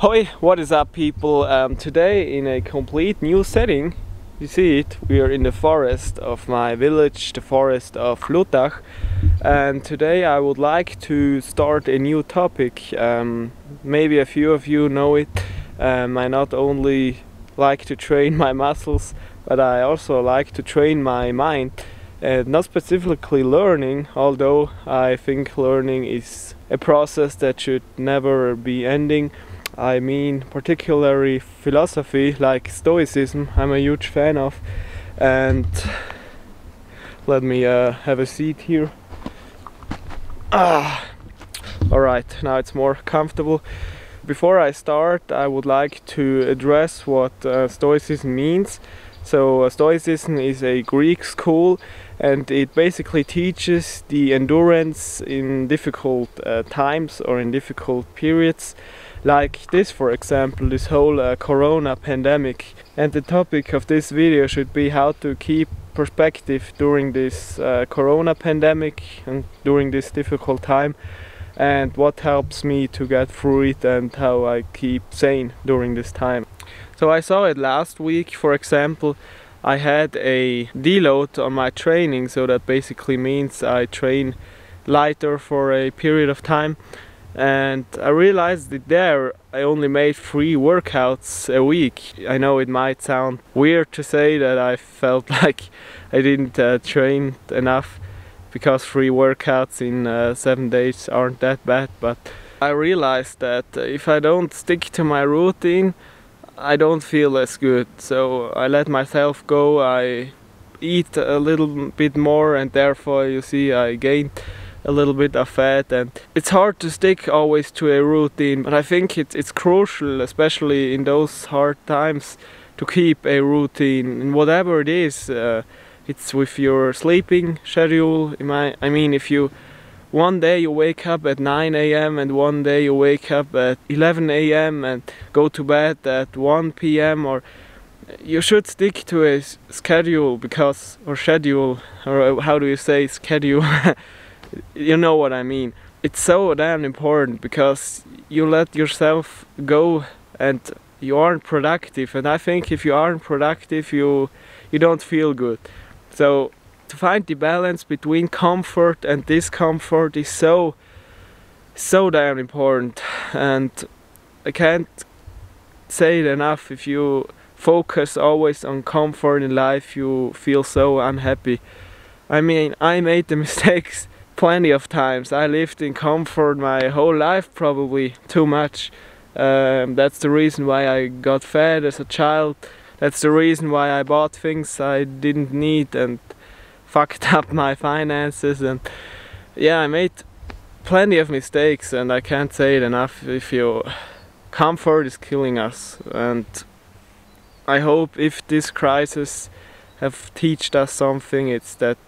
Hoi, what is up people? Today in a complete new setting. You see it, we are in the forest of my village, the forest of Lutach, and today I would like to start a new topic. Maybe a few of you know it. I not only like to train my muscles, but I also like to train my mind. Not specifically learning, although I think learning is a process that should never be ending. I mean particularly philosophy like stoicism, I'm a huge fan of. And let me have a seat here. Alright, now it's more comfortable. Before I start, I would like to address what stoicism means. So stoicism is a Greek school, and it basically teaches the endurance in difficult times or in difficult periods. Like this, for example, this whole corona pandemic. And the topic of this video should be how to keep perspective during this corona pandemic and during this difficult time, and what helps me to get through it and how I keep sane during this time. So I saw it last week, for example. I had a deload on my training, so that basically means I train lighter for a period of time. And I realized that there I only made 3 workouts a week. I know it might sound weird to say that I felt like I didn't train enough, because 3 workouts in 7 days aren't that bad, but I realized that if I don't stick to my routine, I don't feel as good. So I let myself go, I eat a little bit more, and therefore you see I gained a little bit of fat. And it's hard to stick always to a routine, but I think it's crucial, especially in those hard times, to keep a routine in whatever it is. It's with your sleeping schedule. I mean, if you one day you wake up at 9 AM and one day you wake up at 11 AM and go to bed at 1 PM, or you should stick to a schedule, or how do you say schedule? You know what I mean. It's so damn important, because you let yourself go and you aren't productive, and I think if you aren't productive you don't feel good. So to find the balance between comfort and discomfort is so damn important, and I can't say it enough. If you focus always on comfort in life, you feel so unhappy. I mean, I made the mistakes plenty of times. I lived in comfort my whole life, probably too much. That's the reason why I got fat as a child. That's the reason why I bought things I didn't need and fucked up my finances. And yeah, I made plenty of mistakes, and I can't say it enough. Comfort is killing us, and I hope if this crisis have taught us something, it's that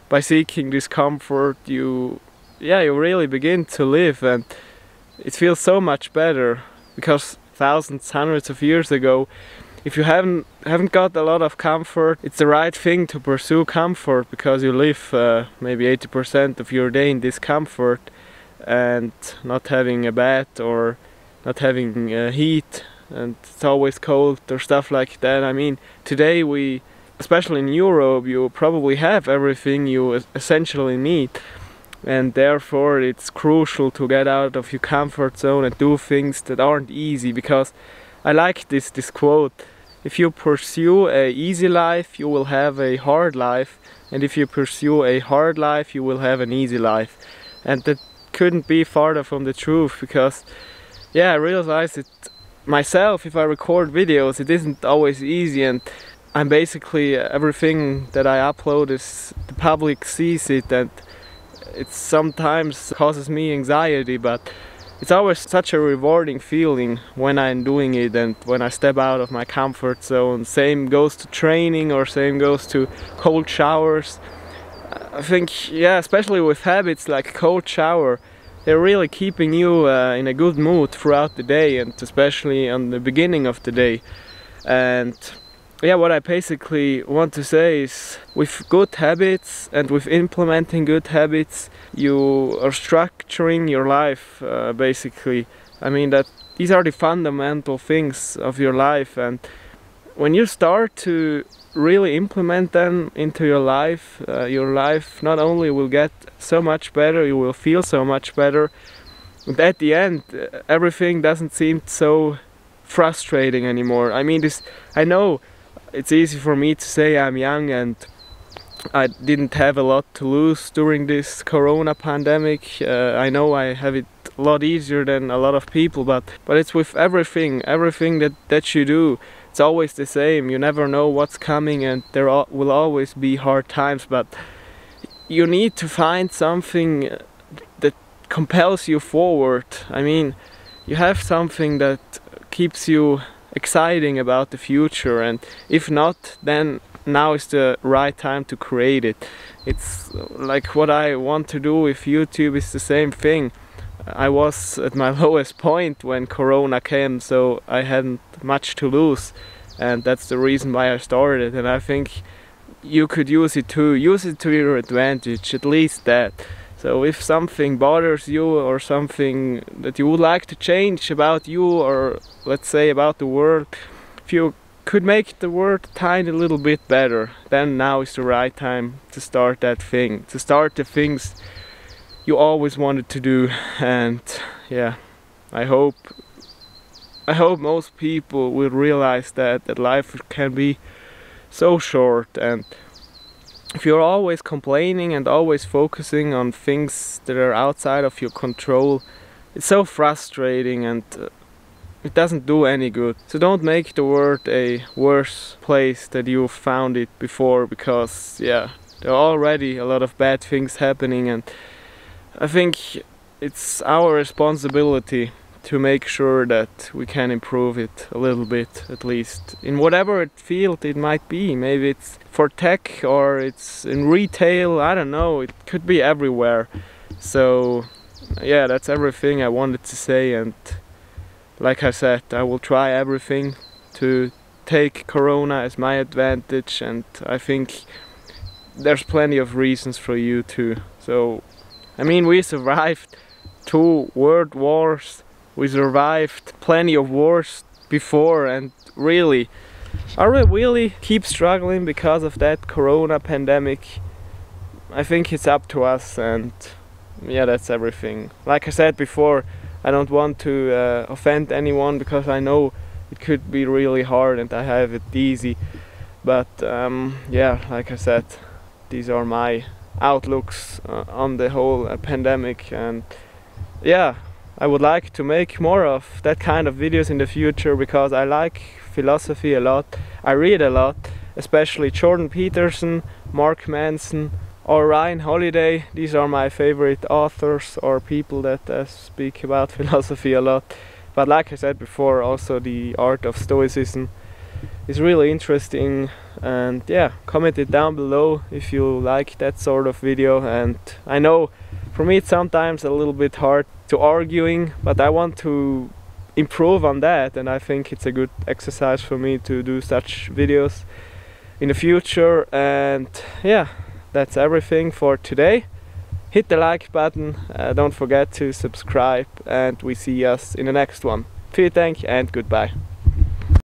by seeking this comfort you really begin to live, and it feels so much better. Because thousands, hundreds of years ago, if you haven't got a lot of comfort, it's the right thing to pursue comfort, because you live maybe 80% of your day in discomfort and not having a bath or not having heat, and it's always cold or stuff like that. I mean, today especially in Europe, you probably have everything you essentially need, and therefore it's crucial to get out of your comfort zone and do things that aren't easy. Because I like this quote: if you pursue a easy life, you will have a hard life, and if you pursue a hard life, you will have an easy life. And that couldn't be farther from the truth, because I realize it myself. If I record videos, it isn't always easy, and I'm basically everything that I upload is the public sees it, and it sometimes causes me anxiety, but it's always such a rewarding feeling when I'm doing it and when I step out of my comfort zone. Same goes to training, or same goes to cold showers. I think, especially with habits like cold shower, they're really keeping you in a good mood throughout the day, and especially on the beginning of the day. And what I basically want to say is, with good habits and with implementing good habits, you are structuring your life basically. I mean, that these are the fundamental things of your life, and when you start to really implement them into your life not only will get so much better, you will feel so much better, and at the end everything doesn't seem so frustrating anymore. I mean, I know it's easy for me to say I'm young and I didn't have a lot to lose during this corona pandemic. I know I have it a lot easier than a lot of people, but it's with everything that you do. It's always the same. You never know what's coming, and there will always be hard times, but you need to find something that compels you forward. I mean, you have something that keeps you exciting about the future, and if not, then now is the right time to create it. It's like what I want to do with YouTube is the same thing. I was at my lowest point when Corona came, so I hadn't much to lose, and that's the reason why I started. And I think you could use it to your advantage, at least that. So if something bothers you, or something that you would like to change about you, or let's say about the world, if you could make the world a tiny little bit better, then now is the right time to start that thing, to start the things you always wanted to do. And yeah, I hope most people will realize that life can be so short, and if you're always complaining and always focusing on things that are outside of your control, it's so frustrating, and it doesn't do any good. So don't make the world a worse place than you found it before, because yeah, there are already a lot of bad things happening, and I think it's our responsibility to make sure that we can improve it a little bit, at least in whatever field it might be. Maybe it's for tech, or it's in retail, I don't know, it could be everywhere. So yeah, that's everything I wanted to say, and like I said, I will try everything to take Corona as my advantage, and I think there's plenty of reasons for you too. So I mean, we survived 2 world wars, we survived plenty of wars before, and really, are we really keep struggling because of that Corona pandemic? I think it's up to us, and yeah, that's everything. Like I said before, I don't want to offend anyone, because I know it could be really hard and I have it easy, but yeah, like I said, these are my outlooks on the whole pandemic, and yeah, I would like to make more of that kind of videos in the future, because I like philosophy a lot. I read a lot, especially Jordan Peterson, Mark Manson, or Ryan Holiday. These are my favorite authors or people that speak about philosophy a lot. But like I said before, also the art of stoicism is really interesting, and yeah, comment it down below if you like that sort of video. And I know for me it's sometimes a little bit hard to arguing, but I want to improve on that, and I think it's a good exercise for me to do such videos in the future. And yeah, that's everything for today. Hit the like button, don't forget to subscribe, and we see us in the next one. Vielen Dank and goodbye.